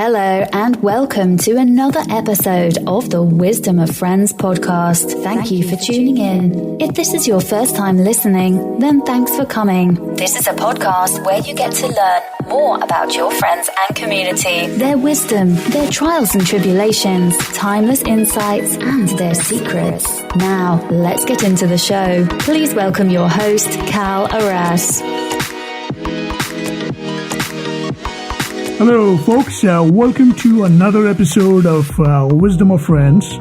Hello and welcome to another episode of the Wisdom of Friends podcast. Thank you for tuning in. If this is your first time listening, then thanks for coming. This is a podcast where you get to learn more about your friends and community, their wisdom, their trials and tribulations, timeless insights, and their secrets. Now, let's get into the show. Please welcome your host, Cal Arras. Hello, folks. Welcome to another episode of Wisdom of Friends.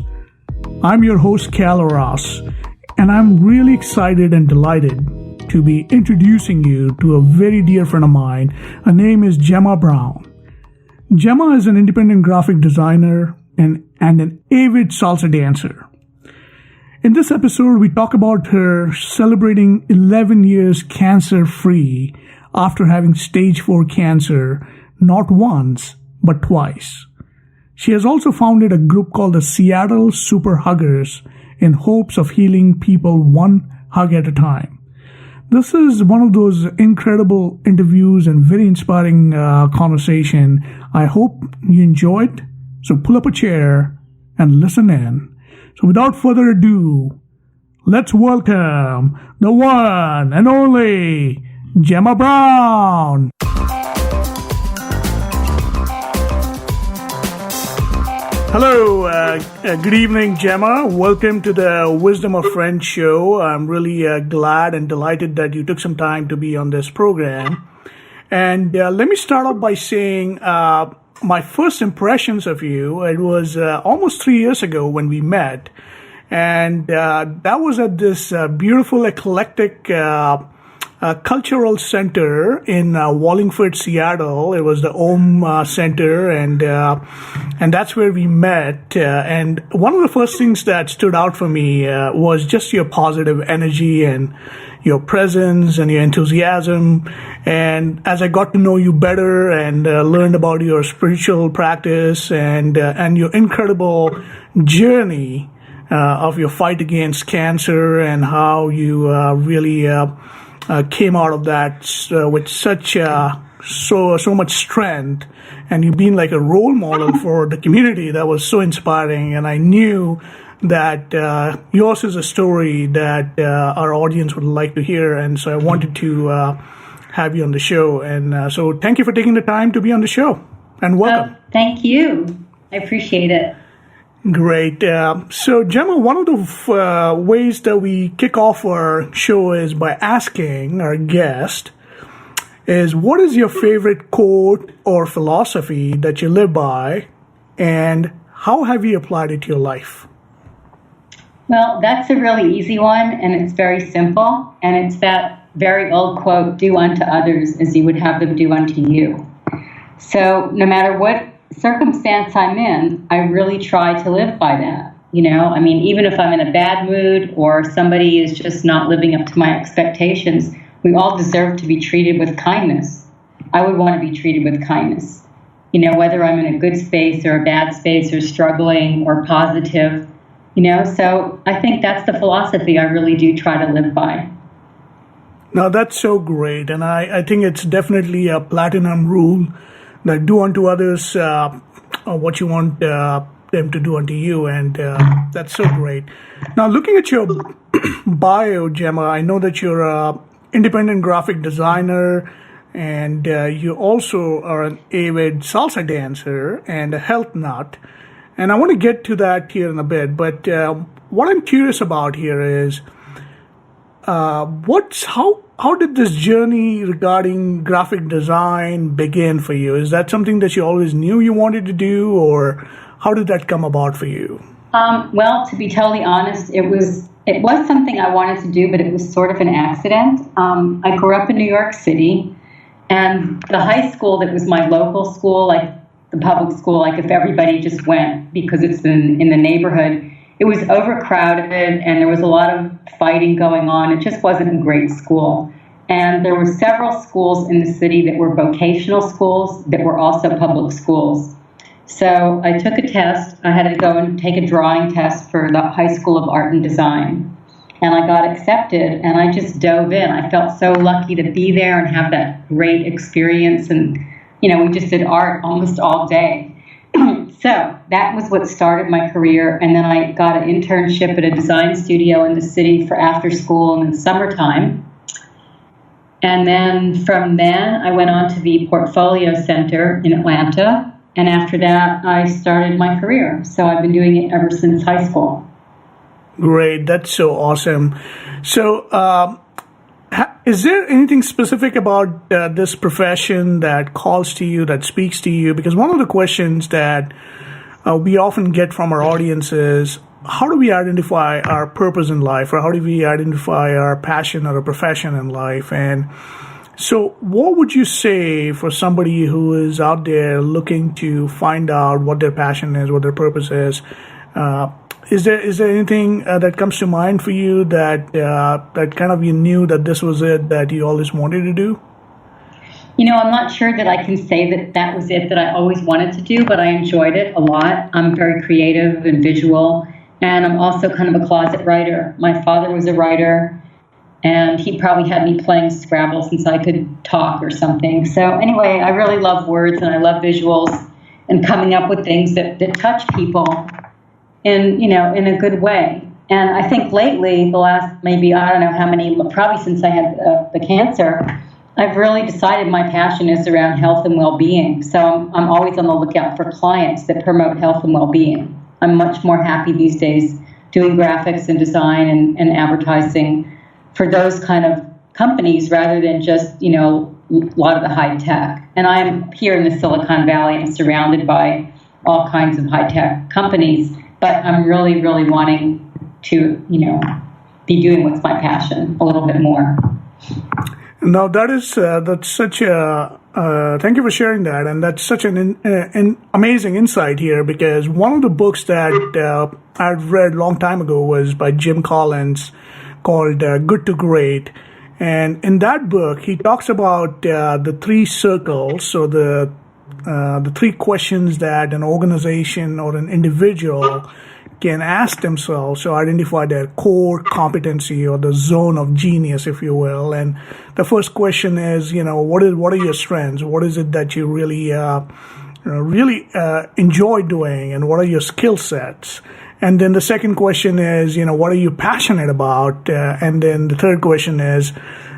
I'm your host, Cal Arras, and I'm really excited and delighted to be introducing you to a very dear friend of mine. Her name is Jemma Brown. Jemma is an independent graphic designer and an avid salsa dancer. In this episode, we talk about her celebrating 11 years cancer-free after having stage 4 cancer, not once, but twice. She has also founded a group called the Seattle Super Huggers in hopes of healing people one hug at a time. This is one of those incredible interviews and very inspiring conversation. I hope you enjoyed. So pull up a chair and listen in. So without further ado, let's welcome the one and only Jemma Brown. Hello, good evening, Jemma. Welcome to the Wisdom of Friends show. I'm really glad and delighted that you took some time to be on this program. And let me start off by saying my first impressions of you, it was almost 3 years ago when we met. And that was at this beautiful, eclectic cultural center in Wallingford, Seattle. It was the Om Center, and that's where we met. And one of the first things that stood out for me was just your positive energy and your presence and your enthusiasm. And as I got to know you better and learned about your spiritual practice and your incredible journey of your fight against cancer and how you really came out of that with such so much strength, and you've been like a role model for the community. That was so inspiring, and I knew that yours is a story that our audience would like to hear, and so I wanted to have you on the show. And so thank you for taking the time to be on the show, and welcome. Thank you. I appreciate it. Great. So, Jemma, one of the ways that we kick off our show is by asking our guest is, what is your favorite quote or philosophy that you live by, and how have you applied it to your life? Well, that's a really easy one, and it's very simple, and it's that very old quote, do unto others as you would have them do unto you. So no matter what circumstance I'm in, I really try to live by that. You know, I mean, even if I'm in a bad mood or somebody is just not living up to my expectations, we all deserve to be treated with kindness. I would want to be treated with kindness. You know, whether I'm in a good space or a bad space or struggling or positive, you know, so I think that's the philosophy I really do try to live by. Now, that's so great. And I think it's definitely a platinum rule, that do unto others what you want them to do unto you, and that's so great. Now, looking at your bio, Jemma, I know that you're an independent graphic designer, and you also are an avid salsa dancer and a health nut. And I want to get to that here in a bit, but what I'm curious about here is how did this journey regarding graphic design begin for you? Is that something that you always knew you wanted to do, or how did that come about for you? Well, to be totally honest, it was something I wanted to do, but it was sort of an accident. I grew up in New York City, and the high school that was my local school, like the public school, like if everybody just went because it's in the neighborhood, it was overcrowded and there was a lot of fighting going on. It just wasn't a great school. And there were several schools in the city that were vocational schools that were also public schools. So I took a test. I had to go and take a drawing test for the High School of Art and Design. And I got accepted, and I just dove in. I felt so lucky to be there and have that great experience. And we just did art almost all day. So that was what started my career. And then I got an internship at a design studio in the city for after school and in summertime. And then from then, I went on to the Portfolio Center in Atlanta. And after that, I started my career. So I've been doing it ever since high school. Great. That's so awesome. So is there anything specific about this profession that calls to you, that speaks to you? Because one of the questions that we often get from our audience is, how do we identify our purpose in life, or how do we identify our passion or a profession in life? And so what would you say for somebody who is out there looking to find out what their passion is, what their purpose is? Is there anything that comes to mind for you that kind of you knew that this was it, that you always wanted to do? I'm not sure that I can say that was it that I always wanted to do, but I enjoyed it a lot. I'm very creative and visual, and I'm also kind of a closet writer. My father was a writer, and he probably had me playing Scrabble since I could talk or something. So anyway, I really love words, and I love visuals and coming up with things that touch people in a good way. And I think lately, the last maybe, I don't know how many, probably since I had the cancer, I've really decided my passion is around health and well-being. So I'm always on the lookout for clients that promote health and well-being. I'm much more happy these days doing graphics and design and advertising for those kind of companies rather than just, a lot of the high tech. And I'm here in the Silicon Valley. I'm surrounded by all kinds of high tech companies, but I'm really, really wanting to, be doing what's my passion a little bit more. Now that's such a thank you for sharing that, and that's such an amazing insight here, because one of the books that I've read a long time ago was by Jim Collins called Good to Great, and in that book he talks about the three circles, or the three questions that an organization or an individual can ask themselves to identify their core competency, or the zone of genius, if you will. And the first question is, what are your strengths? What is it that you really enjoy doing, and what are your skill sets? And then the second question is, what are you passionate about? And then the third question is,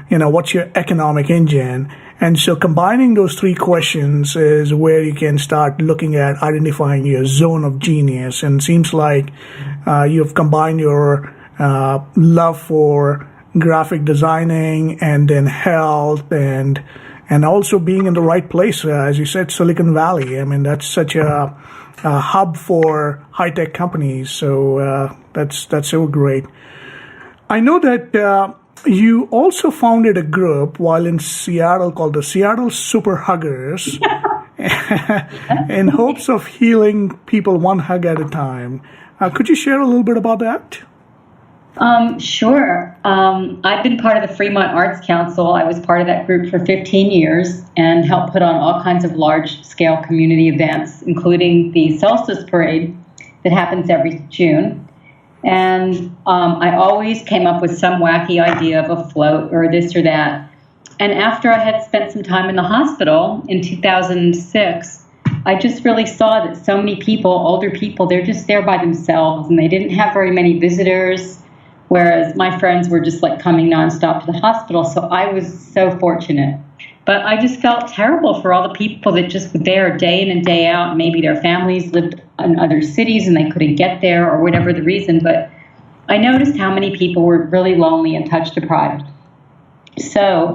what's your economic engine? And so combining those three questions is where you can start looking at identifying your zone of genius. And it seems like you've combined your love for graphic designing, and then health, and also being in the right place. As you said, Silicon Valley. I mean, that's such a hub for high-tech companies. So that's so great. I know that you also founded a group while in Seattle called the Seattle Super Huggers in hopes of healing people one hug at a time. Could you share a little bit about that? Sure. I've been part of the Fremont Arts Council. I was part of that group for 15 years and helped put on all kinds of large-scale community events, including the Salsa Parade that happens every June. And I always came up with some wacky idea of a float or this or that. And after I had spent some time in the hospital in 2006, I just really saw that so many people, older people, they're just there by themselves, and they didn't have very many visitors, whereas my friends were just like coming nonstop to the hospital. So I was so fortunate. But I just felt terrible for all the people that just were there day in and day out. Maybe their families lived in other cities and they couldn't get there, or whatever the reason. But I noticed how many people were really lonely and touch deprived. So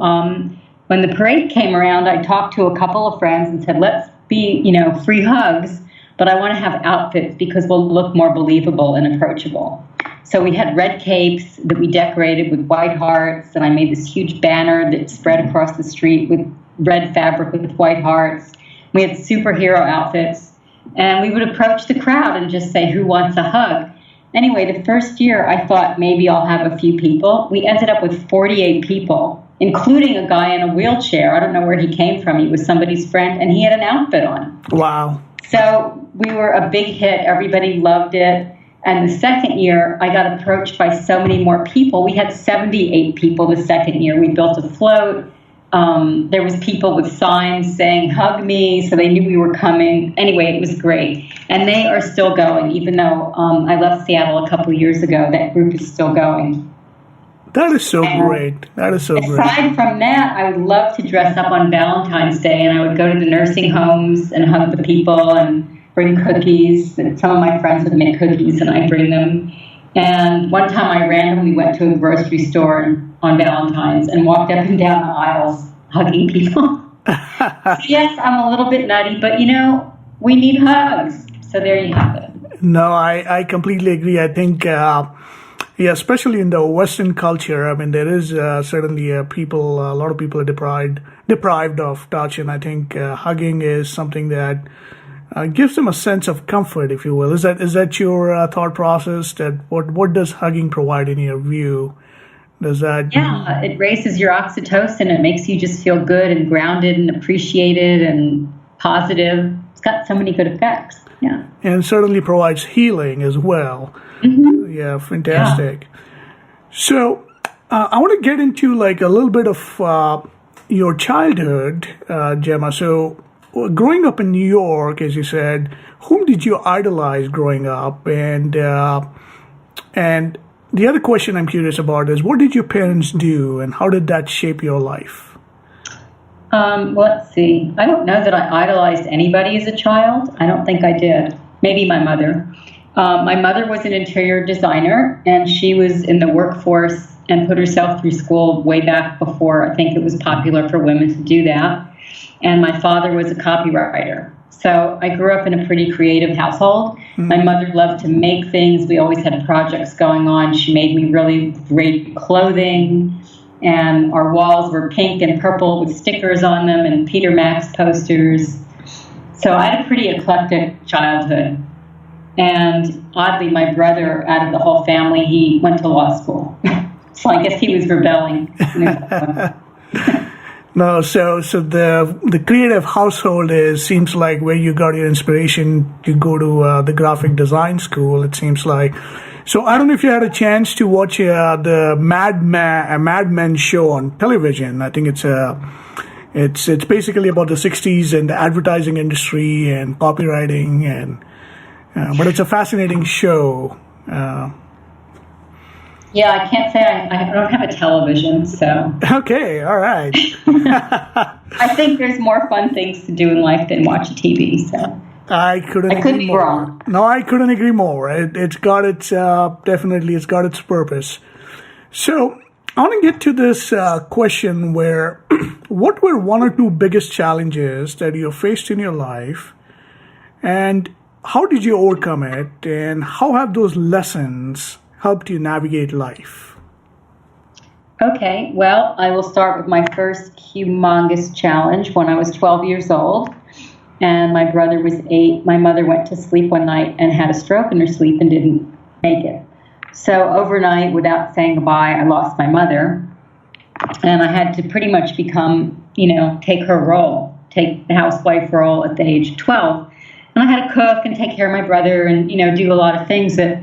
when the parade came around, I talked to a couple of friends and said, let's be, free hugs, but I want to have outfits because we'll look more believable and approachable. So we had red capes that we decorated with white hearts, and I made this huge banner that spread across the street with red fabric with white hearts. We had superhero outfits, and we would approach the crowd and just say, who wants a hug? Anyway, the first year I thought maybe I'll have a few people. We ended up with 48 people, including a guy in a wheelchair. I don't know where he came from. He was somebody's friend, and he had an outfit on. Wow. So we were a big hit. Everybody loved it. And the second year, I got approached by so many more people. We had 78 people the second year. We built a float. There was people with signs saying, hug me, so they knew we were coming. Anyway, it was great. And they are still going, even though I left Seattle a couple of years ago. That group is still going. That is so great. That is so great. Aside from that, I would love to dress up on Valentine's Day, and I would go to the nursing homes and hug the people and bring cookies. And some of my friends would make cookies, and I'd bring them. And one time I randomly went to a grocery store on Valentine's and walked up and down the aisles hugging people. So yes, I'm a little bit nutty, but we need hugs. So there you have it. No, I completely agree. I think, especially in the Western culture, I mean, there is certainly a lot of people are deprived of touch, and I think hugging is something that gives them a sense of comfort, if you will. Is that your thought process? That what does hugging provide in your view? Does that? Yeah, it raises your oxytocin. It makes you just feel good and grounded and appreciated and positive. It's got so many good effects. Yeah, and certainly provides healing as well. Mm-hmm. Yeah, fantastic. Yeah. So I want to get into like a little bit of your childhood, Jemma. So growing up in New York, as you said, whom did you idolize growing up? And the other question I'm curious about is, what did your parents do, and how did that shape your life? Let's see. I don't know that I idolized anybody as a child. I don't think I did. Maybe my mother. My mother was an interior designer, and she was in the workforce and put herself through school way back before I think it was popular for women to do that. And my father was a copywriter. So I grew up in a pretty creative household. Mm-hmm. My mother loved to make things. We always had projects going on. She made me really great clothing, and our walls were pink and purple with stickers on them and Peter Max posters. So I had a pretty eclectic childhood. And oddly, my brother, out of the whole family, he went to law school. So I guess he was rebelling. No, so the creative household seems like where you got your inspiration to go to the graphic design school. It seems like. So I don't know if you had a chance to watch the Mad Men show on television. I think it's basically about the '60s and the advertising industry and copywriting, and but it's a fascinating show. Yeah, I can't say I don't have a television, so. Okay, all right. I think there's more fun things to do in life than watch TV, so. I couldn't be wrong. No, I couldn't agree more. It's got its purpose. So I want to get to this question where, what were one or two biggest challenges that you faced in your life, and how did you overcome it, and how have those lessons helped you navigate life? Okay, well, I will start with my first humongous challenge when I was 12 years old, and my brother was 8. My mother went to sleep one night and had a stroke in her sleep and didn't make it. So overnight, without saying goodbye, I lost my mother, and I had to pretty much become, take her role, take the housewife role at the age of 12. And I had to cook and take care of my brother and, do a lot of things that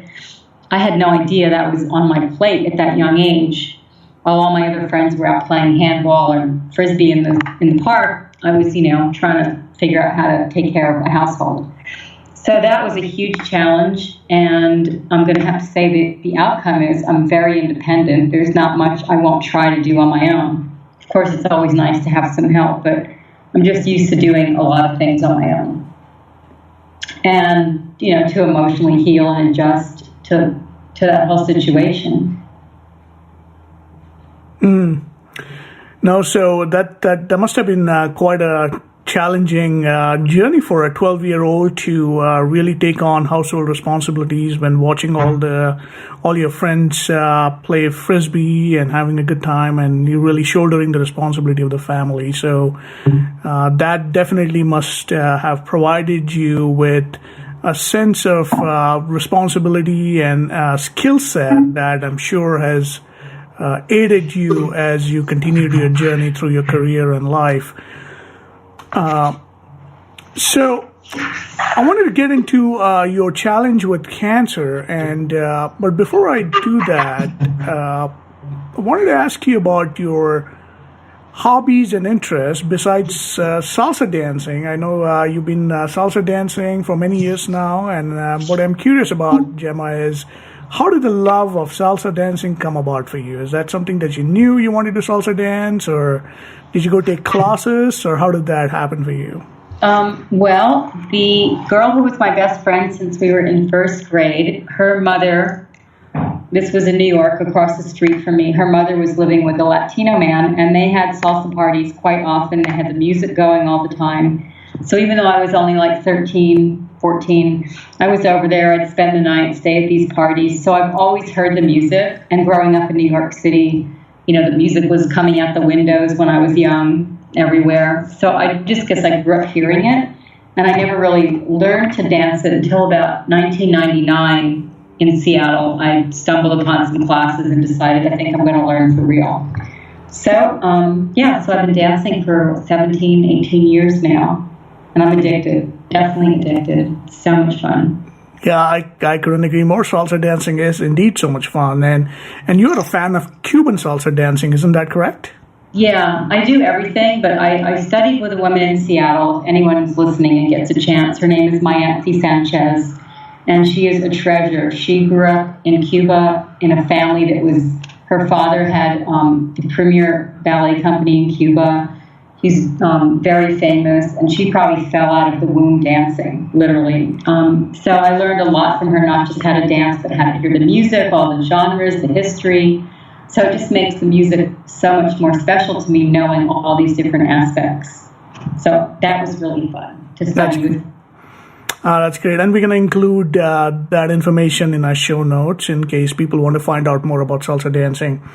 I had no idea that was on my plate at that young age. While all my other friends were out playing handball or frisbee in the park, I was, trying to figure out how to take care of a household. So that was a huge challenge, and I'm going to have to say that the outcome is I'm very independent. There's not much I won't try to do on my own. Of course, it's always nice to have some help, but I'm just used to doing a lot of things on my own. And, to emotionally heal and adjust to that whole situation. No, so that must have been quite a challenging journey for a 12-year-old to really take on household responsibilities when watching all your friends play frisbee and having a good time, and you really shouldering the responsibility of the family. So that definitely must have provided you with a sense of responsibility and skill set that I'm sure has aided you as you continued your journey through your career and life. So I wanted to get into your challenge with cancer, and but before I do that, I wanted to ask you about your hobbies and interests besides salsa dancing? I know you've been salsa dancing for many years now, and what I'm curious about, Gemma, is how did the love of salsa dancing come about for you? Is that something that you knew you wanted to salsa dance, or did you go take classes, or how did that happen for you? Well, the girl who was my best friend since we were in first grade, her mother, this was in New York across the street from me, her mother was living with a Latino man, and they had salsa parties quite often. They had the music going all the time. So even though I was only like 13, 14, I was over there. I'd spend the night, stay at these parties. So I've always heard the music. And growing up in New York City, the music was coming out the windows when I was young, everywhere. So I just guess I grew up hearing it. And I never really learned to dance it until about 1999 in Seattle. I stumbled upon some classes and decided I think I'm going to learn for real. So, so I've been dancing for 17, 18 years now. And I'm addicted, definitely addicted. It's so much fun. Yeah, I couldn't agree more. Salsa dancing is indeed so much fun. And you're a fan of Cuban salsa dancing, isn't that correct? Yeah, I do everything, but I studied with a woman in Seattle. If anyone who's listening and gets a chance, her name is Maiensy Sanchez, and she is a treasure. She grew up in Cuba in a family that was, her father had the premier ballet company in Cuba. He's very famous, and she probably fell out of the womb dancing, literally. So I learned a lot from her, not just how to dance, but how to hear the music, all the genres, the history. So it just makes the music so much more special to me, knowing all these different aspects. So that was really fun to study with. That's great. And we're going to include that information in our show notes in case people want to find out more about salsa dancing.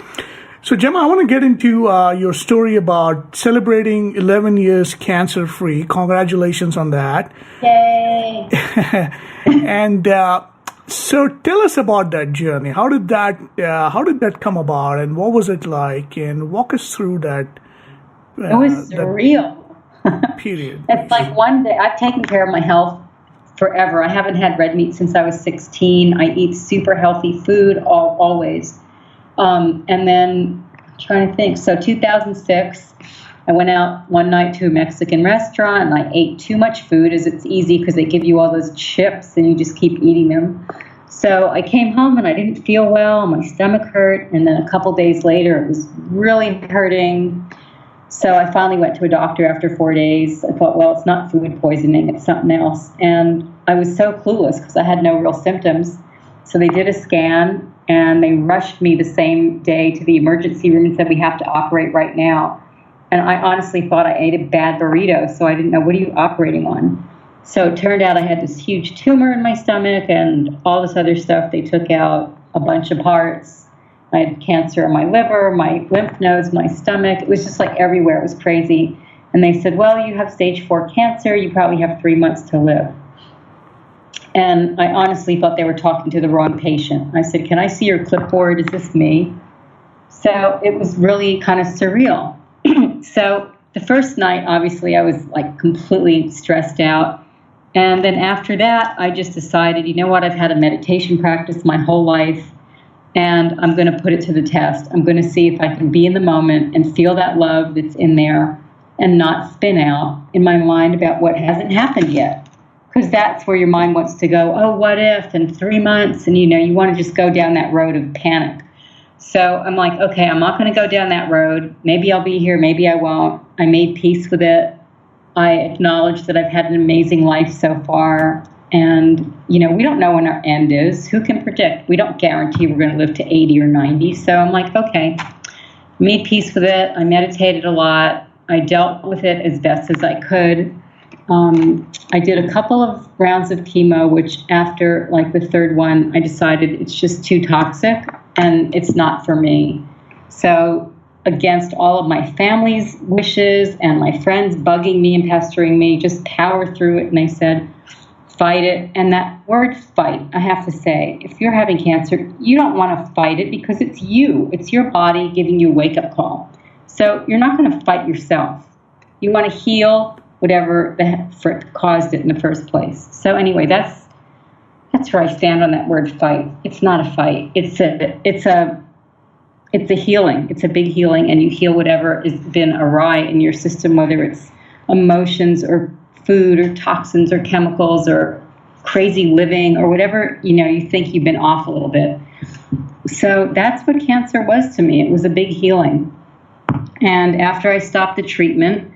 So, Gemma, I want to get into your story about celebrating 11 years cancer-free. Congratulations on that. Yay! And so tell us about that journey. How did that come about, and what was it like? And walk us through that. It was surreal. Period. It's like one day, I've taken care of my health forever. I haven't had red meat since I was 16. I eat super healthy food always. And then, I'm trying to think, so 2006, I went out one night to a Mexican restaurant, and I ate too much food, as it's easy because they give you all those chips and you just keep eating them. So I came home and I didn't feel well, my stomach hurt, and then a couple days later it was really hurting. So I finally went to a doctor after 4 days. I thought, well, it's not food poisoning, it's something else. And I was so clueless because I had no real symptoms. So they did a scan, and they rushed me the same day to the emergency room and said, we have to operate right now. And I honestly thought I ate a bad burrito, so I didn't know, what are you operating on? So it turned out I had this huge tumor in my stomach and all this other stuff. They took out a bunch of parts. I had cancer in my liver, my lymph nodes, my stomach. It was just like everywhere. It was crazy. And they said, well, you have stage 4 cancer. You probably have 3 months to live. And I honestly thought they were talking to the wrong patient. I said, can I see your clipboard? Is this me? So it was really kind of surreal. So the first night, obviously, I was like completely stressed out. And then after that, I just decided, you know what, I've had a meditation practice my whole life, and I'm going to put it to the test. I'm going to see if I can be in the moment and feel that love that's in there and not spin out in my mind about what hasn't happened yet. Because that's where your mind wants to go, oh, what if, in 3 months? And, you want to just go down that road of panic. So I'm like, okay, I'm not going to go down that road. Maybe I'll be here, maybe I won't. I made peace with it. I acknowledge that I've had an amazing life so far. And, we don't know when our end is. Who can predict? We don't guarantee we're going to live to 80 or 90. So I'm like, okay, made peace with it. I meditated a lot. I dealt with it as best as I could. I did a couple of rounds of chemo, which after like the third one, I decided it's just too toxic and it's not for me. So against all of my family's wishes and my friends bugging me and pestering me, just power through it. And they said, fight it. And that word fight, I have to say, if you're having cancer, you don't want to fight it because it's you. It's your body giving you a wake-up call. So you're not going to fight yourself. You want to heal whatever caused it in the first place. So anyway, that's where I stand on that word fight. It's not a fight. It's a it's a healing. It's a big healing, and you heal whatever has been awry in your system, whether it's emotions or food or toxins or chemicals or crazy living or whatever, you think you've been off a little bit. So that's what cancer was to me. It was a big healing. And after I stopped the treatment,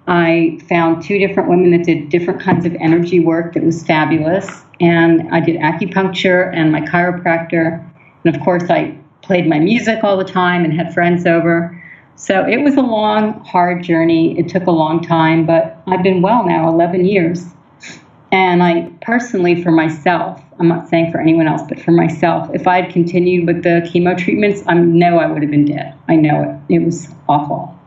I found 2 different women that did different kinds of energy work that was fabulous. And I did acupuncture and my chiropractor. And of course, I played my music all the time and had friends over. So it was a long, hard journey. It took a long time, but I've been well now, 11 years. And I personally, for myself, I'm not saying for anyone else, but for myself, if I had continued with the chemo treatments, I know I would have been dead. I know it. It was awful.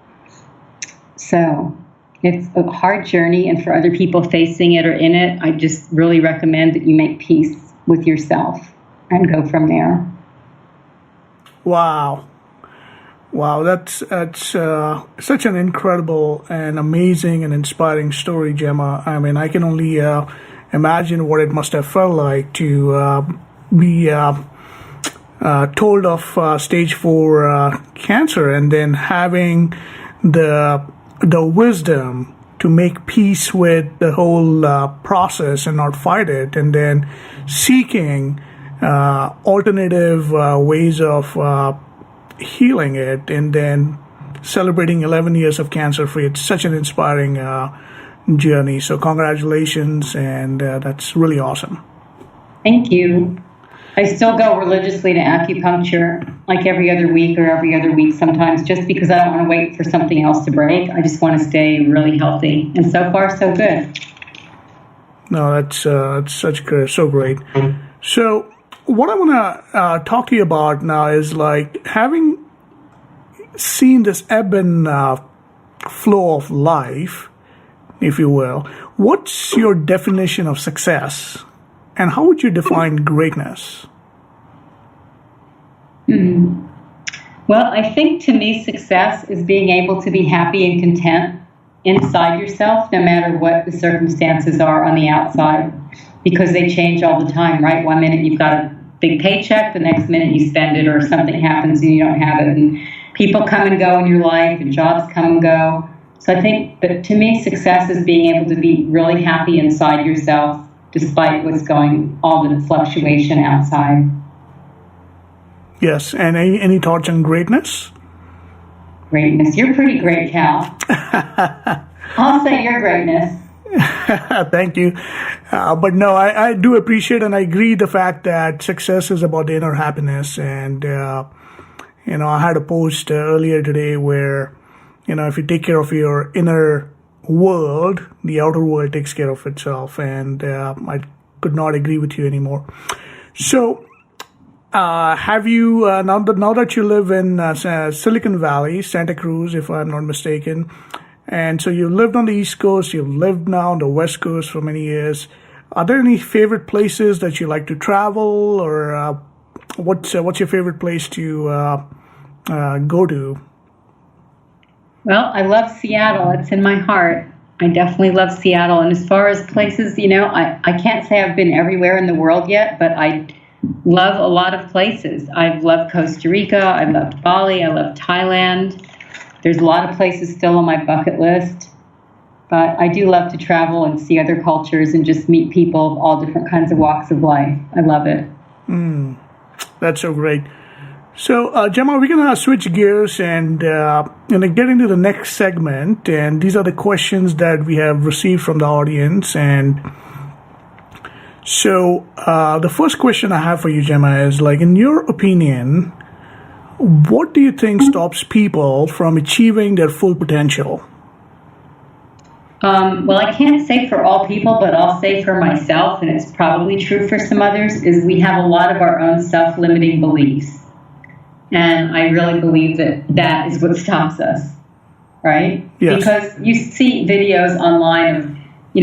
So it's a hard journey, and for other people facing it or in it, I just really recommend that you make peace with yourself and go from there. Wow. That's such an incredible and amazing and inspiring story, Jemma. I mean, I can only imagine what it must have felt like to be told of stage 4 cancer, and then having the wisdom to make peace with the whole process and not fight it, and then seeking alternative ways of healing it, and then celebrating 11 years of cancer-free. It's such an inspiring journey. So congratulations, and that's really awesome. Thank you. I still go religiously to acupuncture like every other week or every other week sometimes, just because I don't want to wait for something else to break. I just want to stay really healthy. And so far, so good. No, that's so great. So what I want to talk to you about now is like having seen this ebb and flow of life, if you will. What's your definition of success, and how would you define greatness? Well, I think to me, success is being able to be happy and content inside yourself, no matter what the circumstances are on the outside, because they change all the time, right? One minute you've got a big paycheck, the next minute you spend it, or something happens and you don't have it, and people come and go in your life, and jobs come and go. So I think that to me, success is being able to be really happy inside yourself, despite what's going, all the fluctuation outside. Yes, and any thoughts on greatness? Greatness. You're pretty great, Cal. I'll say your greatness. Thank you. But no, I do appreciate and I agree the fact that success is about the inner happiness. And, I had a post earlier today where, if you take care of your inner world, the outer world takes care of itself. And I could not agree with you anymore. So, have you, now that you live in Silicon Valley, Santa Cruz, if I'm not mistaken, and so you lived on the East Coast, you've lived now on the West Coast for many years, are there any favorite places that you like to travel, or what's your favorite place to go to? Well, I love Seattle. It's in my heart. I definitely love Seattle. And as far as places, I can't say I've been everywhere in the world yet, but I love a lot of places. I've loved Costa Rica. I loved Bali. I loved Thailand. There's a lot of places still on my bucket list. But I do love to travel and see other cultures and just meet people of all different kinds of walks of life. I love it. That's so great. So, Jemma, we're going to switch gears and get into the next segment. And these are the questions that we have received from the audience. And so the first question I have for you, Jemma, is like, in your opinion, what do you think stops people from achieving their full potential? Well, I can't say for all people, but I'll say for myself, and it's probably true for some others, is we have a lot of our own self-limiting beliefs. And I really believe that is what stops us, right? Yes. Because you see videos online of,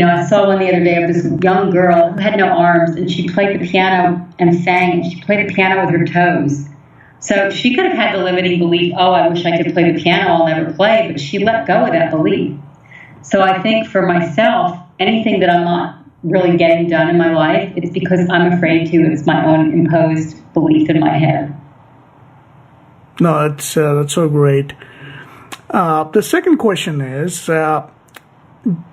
I saw one the other day of this young girl who had no arms, and she played the piano and sang, and she played the piano with her toes. So she could have had the limiting belief, I wish I could play the piano, I'll never play, but she let go of that belief. So I think for myself, anything that I'm not really getting done in my life, it's because I'm afraid to. It's my own imposed belief in my head. No, that's so great. The second question is,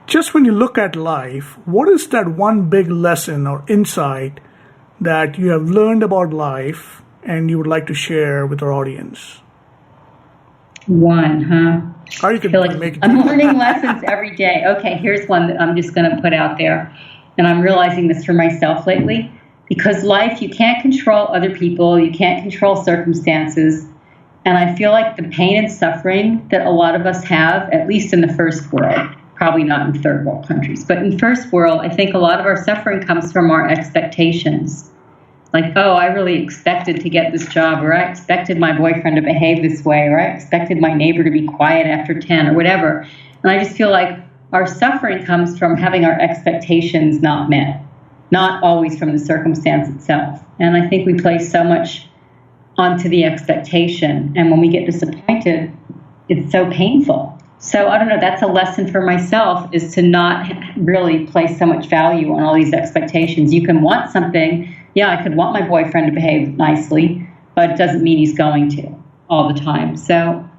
just when you look at life, what is that one big lesson or insight that you have learned about life and you would like to share with our audience? One, huh? Or you could make it. I'm learning lessons every day. Okay, here's one that I'm just going to put out there. And I'm realizing this for myself lately. Because life, you can't control other people. You can't control circumstances. And I feel like the pain and suffering that a lot of us have, at least in the first world, probably not in third world countries, but in first world, I think a lot of our suffering comes from our expectations. Like, oh, I really expected to get this job, or I expected my boyfriend to behave this way, or I expected my neighbor to be quiet after 10, or whatever. And I just feel like our suffering comes from having our expectations not met, not always from the circumstance itself. And I think we place so much onto the expectation. And when we get disappointed, it's so painful. So I don't know, that's a lesson for myself, is to not really place so much value on all these expectations. You can want something. Yeah, I could want my boyfriend to behave nicely, but it doesn't mean he's going to all the time. So,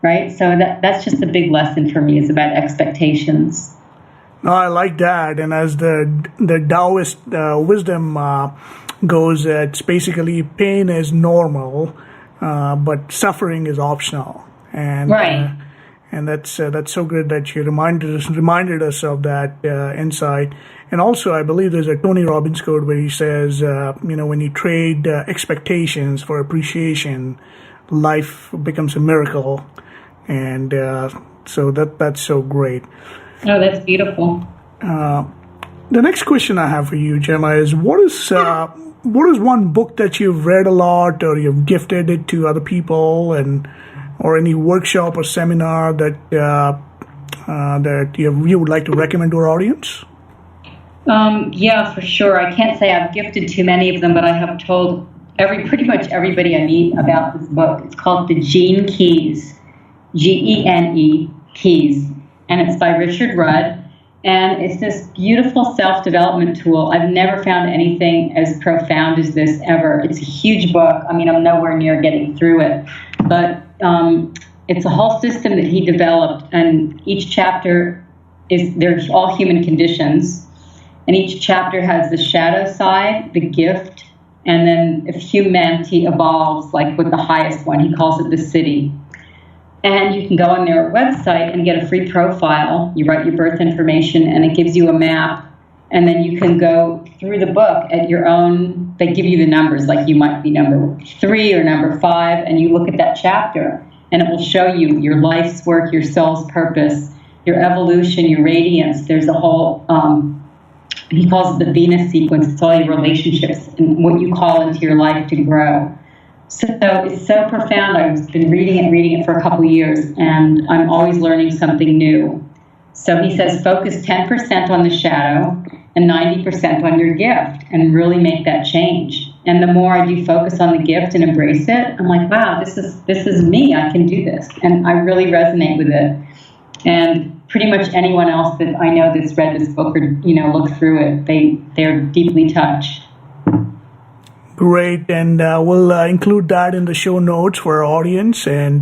right? So that's just a big lesson for me, is about expectations. No, I like that. And as the Taoist wisdom goes, it's basically pain is normal, but suffering is optional. And right. And that's so good that you reminded us of that insight. And also, I believe there's a Tony Robbins quote where he says, when you trade expectations for appreciation, life becomes a miracle. And so that's so great. Oh, that's beautiful. The next question I have for you, Jemma, is what is one book that you've read a lot, or you've gifted it to other people, or any workshop or seminar that you would like to recommend to our audience? Yeah, for sure. I can't say I've gifted too many of them, but I have told pretty much everybody I meet about this book. It's called The Gene Keys, Gene Keys, and it's by Richard Rudd. And it's this beautiful self-development tool. I've never found anything as profound as this ever. It's a huge book. I mean, I'm nowhere near getting through it. But it's a whole system that he developed. And each chapter they're all human conditions. And each chapter has the shadow side, the gift, and then if humanity evolves, like with the highest one, he calls it the city. And you can go on their website and get a free profile. You write your birth information, and it gives you a map. And then you can go through the book at your own. They give you the numbers, like you might be number 3 or number 5, and you look at that chapter, and it will show you your life's work, your soul's purpose, your evolution, your radiance. There's a whole, he calls it the Venus sequence. It's all your relationships and what you call into your life to grow. So it's so profound. I've been reading it for a couple of years, and I'm always learning something new. So he says focus 10% on the shadow and 90% on your gift, and really make that change. And the more I do focus on the gift and embrace it, I'm like, wow, this is me. I can do this. And I really resonate with it. And pretty much anyone else that I know that's read this book or, looked through it, they're deeply touched. Great, and we'll include that in the show notes for our audience, and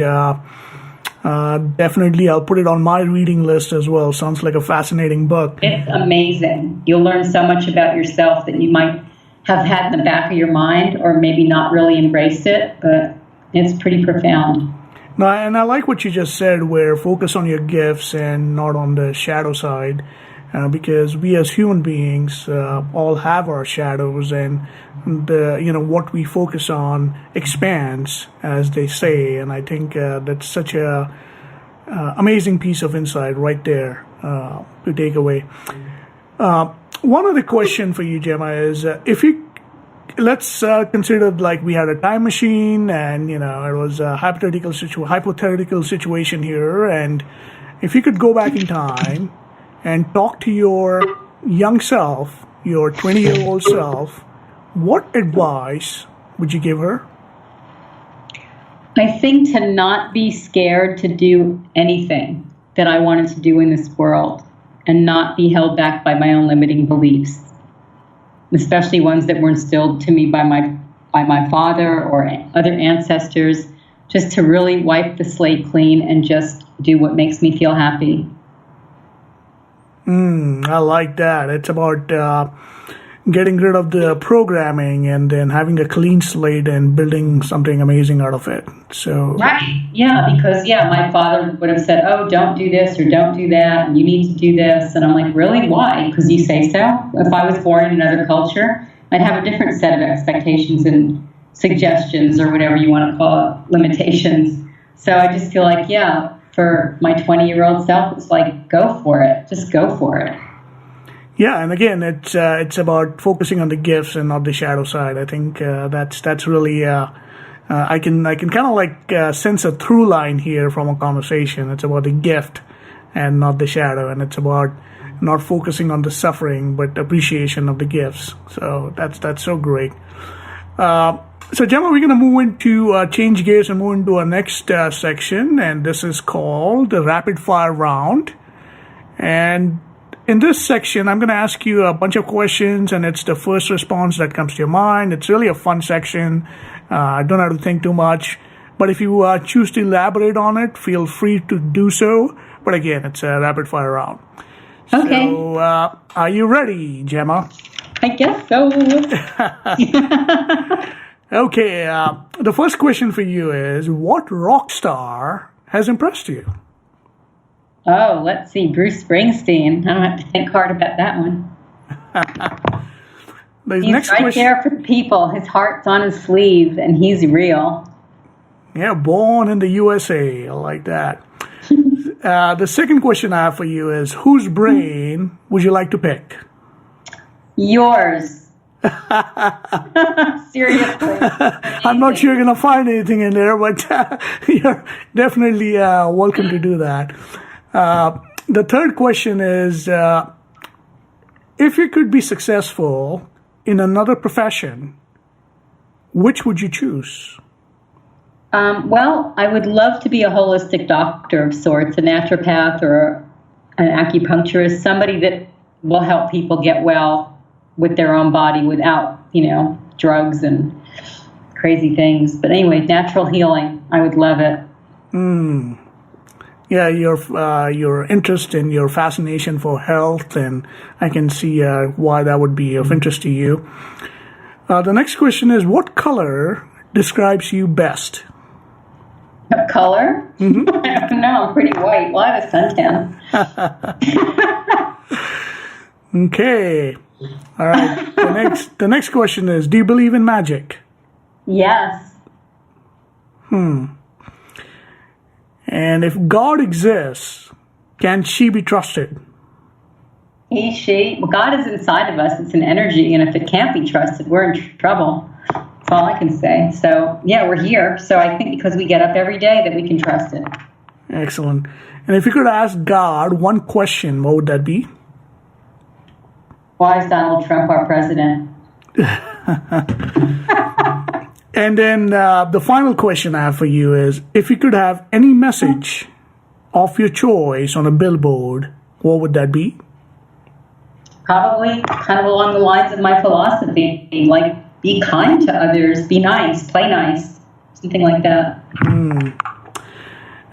definitely I'll put it on my reading list as well. Sounds like a fascinating book. It's amazing. You'll learn so much about yourself that you might have had in the back of your mind, or maybe not really embraced it, but it's pretty profound. No, and I like what you just said, where focus on your gifts and not on the shadow side. Because we as human beings all have our shadows, and what we focus on expands, as they say. And I think that's such a amazing piece of insight right there to take away. One other question for you, Jemma, is let's consider like we had a time machine, and it was a hypothetical situation here, and if you could go back in time and talk to your young self, your 20-year-old self, what advice would you give her? I think to not be scared to do anything that I wanted to do in this world, and not be held back by my own limiting beliefs, especially ones that were instilled to me by my father or other ancestors. just to really wipe the slate clean and just do what makes me feel happy. I like that. It's about getting rid of the programming and then having a clean slate and building something amazing out of it. So right, yeah, because my father would have said, "Oh, don't do this or don't do that, and you need to do this," and I'm like, "Really? Why? Because you say so?" If I was born in another culture, I'd have a different set of expectations and suggestions or whatever you want to call it, limitations. So I just feel like, for my 20-year-old self, it's like, go for it. Just go for it. Yeah, and again, it's about focusing on the gifts and not the shadow side. I think that's really I can kind of like sense a through line here from a conversation. It's about the gift and not the shadow, and it's about not focusing on the suffering but appreciation of the gifts. So that's so great. So Jemma, we're going to move into change gears and move into our next section, and this is called the rapid fire round. And in this section, I'm going to ask you a bunch of questions, and it's the first response that comes to your mind. It's really a fun section. Don't have to think too much. But if you choose to elaborate on it, feel free to do so. But again, it's a rapid fire round. Okay. So are you ready, Jemma? I guess so. Okay, the first question for you is, what rock star has impressed you? Oh, let's see, Bruce Springsteen. I don't have to think hard about that one. He's right there for the people. His heart's on his sleeve, and he's real. Yeah, born in the USA. I like that. The second question I have for you is, whose brain would you like to pick? Yours. Seriously. I'm not sure you're going to find anything in there, but you're definitely welcome to do that. The third question is, if you could be successful in another profession, which would you choose? Well, I would love to be a holistic doctor of sorts, a naturopath or an acupuncturist, somebody that will help people get well with their own body without, drugs and crazy things. But anyway, natural healing, I would love it. Yeah, your interest and your fascination for health, and I can see why that would be of interest to you. The next question is, what color describes you best? What color? Mm-hmm. I don't know. I'm pretty white. Well, I have a suntan. Okay. All right. The next question is, do you believe in magic? Yes. And if God exists, can she be trusted? He, she. Well, God is inside of us. It's an energy, and if it can't be trusted, we're in trouble. That's all I can say. So, we're here. So I think because we get up every day that we can trust it. Excellent. And if you could ask God one question, what would that be? Why is Donald Trump our president? And then the final question I have for you is, if you could have any message of your choice on a billboard, what would that be? Probably kind of along the lines of my philosophy, like be kind to others, be nice, play nice, something like that.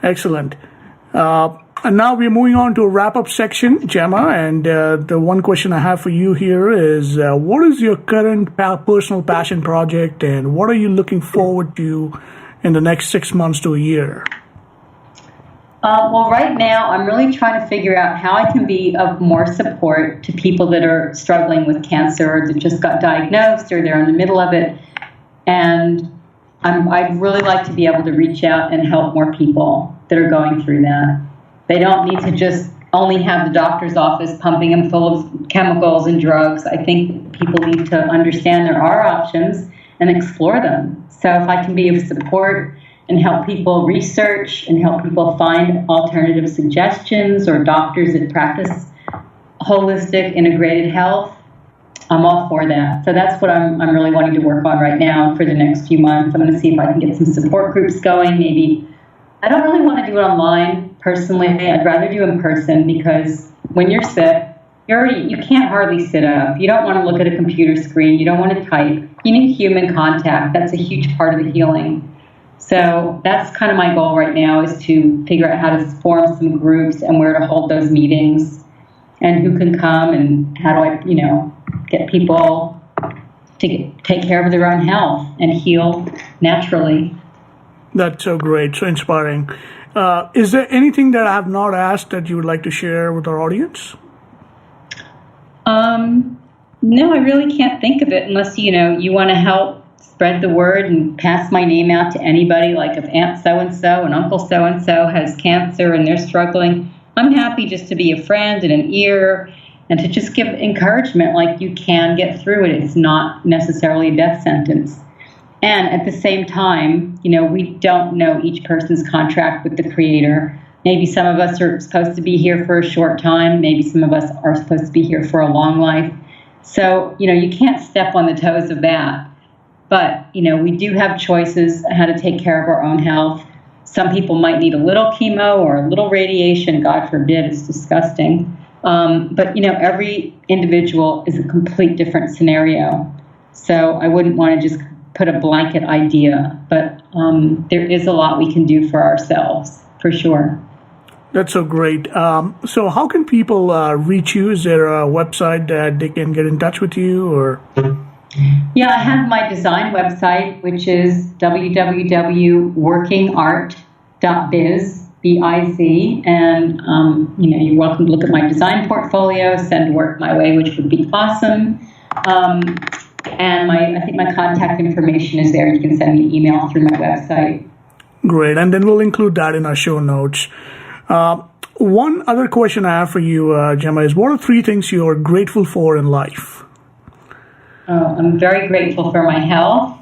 Excellent. And now we're moving on to a wrap-up section, Jemma, and the one question I have for you here is, what is your current personal passion project, and what are you looking forward to in the next 6 months to a year? Well, right now, I'm really trying to figure out how I can be of more support to people that are struggling with cancer or that just got diagnosed or they're in the middle of it. And I'd really like to be able to reach out and help more people that are going through that. They don't need to just only have the doctor's office pumping them full of chemicals and drugs. I think people need to understand there are options and explore them. So if I can be of support and help people research and help people find alternative suggestions or doctors that practice holistic integrated health, I'm all for that. So that's what I'm really wanting to work on right now for the next few months. I'm going to see if I can get some support groups going. Maybe I don't really want to do it online personally. I'd rather do in person because when you're sick, you can't hardly sit up. You don't want to look at a computer screen. You don't want to type. You need human contact. That's a huge part of the healing. So that's kind of my goal right now, is to figure out how to form some groups and where to hold those meetings and who can come and how do I, get people to take care of their own health and heal naturally. That's so great, so inspiring. Is there anything that I have not asked that you would like to share with our audience? No, I really can't think of it unless, you want to help spread the word and pass my name out to anybody, like if Aunt so-and-so and Uncle so-and-so has cancer and they're struggling. I'm happy just to be a friend and an ear and to just give encouragement, like you can get through it. It's not necessarily a death sentence. And at the same time, we don't know each person's contract with the Creator. Maybe some of us are supposed to be here for a short time. Maybe some of us are supposed to be here for a long life. So, you can't step on the toes of that. But, we do have choices how to take care of our own health. Some people might need a little chemo or a little radiation. God forbid, it's disgusting. But, every individual is a complete different scenario. So I wouldn't want to just put a blanket idea. But there is a lot we can do for ourselves, for sure. That's so great. So how can people reach you? Is there a website that they can get in touch with you? Or? Yeah, I have my design website, which is www.workingart.biz, B-I-Z. And, you're welcome to look at my design portfolio, send work my way, which would be awesome. And I think my contact information is there. You can send me an email through my website. Great. And then we'll include that in our show notes. One other question I have for you, Jemma, is what are 3 things you're grateful for in life? I'm very grateful for my health.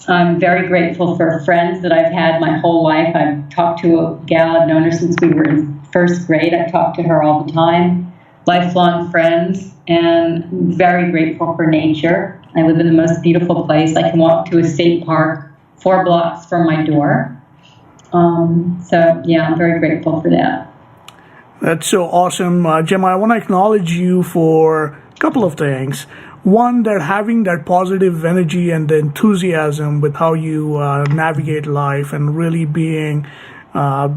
I'm very grateful for friends that I've had my whole life. I've talked to a gal, I've known her since we were in first grade. I talk to her all the time. Lifelong friends, and I'm very grateful for nature. I live in the most beautiful place. I can walk to a state park 4 blocks from my door. I'm very grateful for that. That's so awesome. Jemma, I want to acknowledge you for a couple of things. One, that having that positive energy and the enthusiasm with how you navigate life and really being a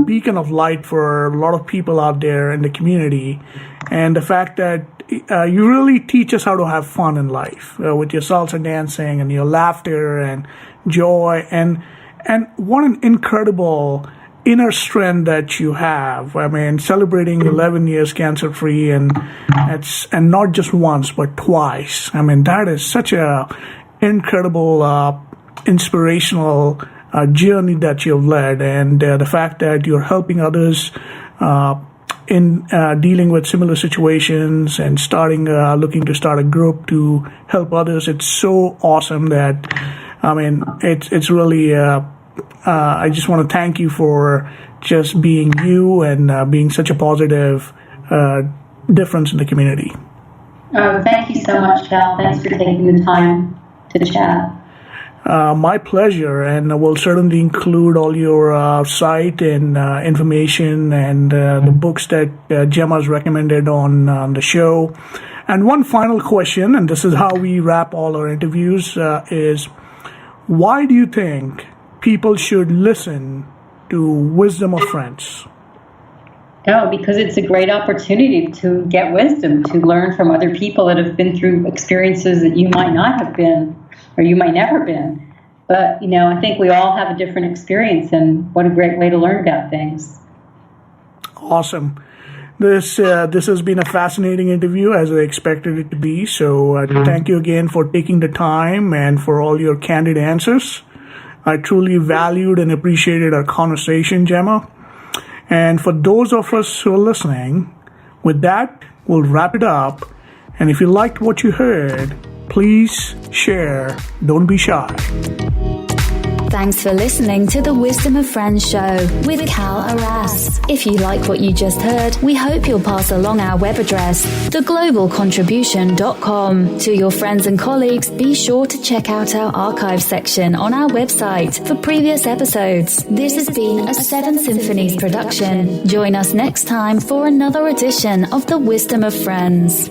beacon of light for a lot of people out there in the community. And the fact that you really teach us how to have fun in life with your salsa dancing and your laughter and joy. And what an incredible inner strength that you have. I mean, celebrating 11 years cancer-free and not just once, but twice. I mean, that is such a incredible, inspirational journey that you've led. And the fact that you're helping others in dealing with similar situations and looking to start a group to help others. It's so awesome that, it's really, I just want to thank you for just being you and being such a positive difference in the community. Oh, thank you so much, Val. Thanks for taking the time to chat. My pleasure, and we'll certainly include all your site and information and the books that Jemma's recommended on the show. And one final question, and this is how we wrap all our interviews, is why do you think people should listen to Wisdom of Friends? Oh, because it's a great opportunity to get wisdom, to learn from other people that have been through experiences that you might not have been, or you might never been. But, I think we all have a different experience, and what a great way to learn about things. Awesome. This has been a fascinating interview, as I expected it to be. So thank you again for taking the time and for all your candid answers. I truly valued and appreciated our conversation, Jemma. And for those of us who are listening, with that, we'll wrap it up. And if you liked what you heard, please share. Don't be shy. Thanks for listening to the Wisdom of Friends show with Cal Arras. If you like what you just heard, we hope you'll pass along our web address, theglobalcontribution.com. To your friends and colleagues, be sure to check out our archive section on our website for previous episodes. This has been a Seven Symphonies production. Join us next time for another edition of the Wisdom of Friends.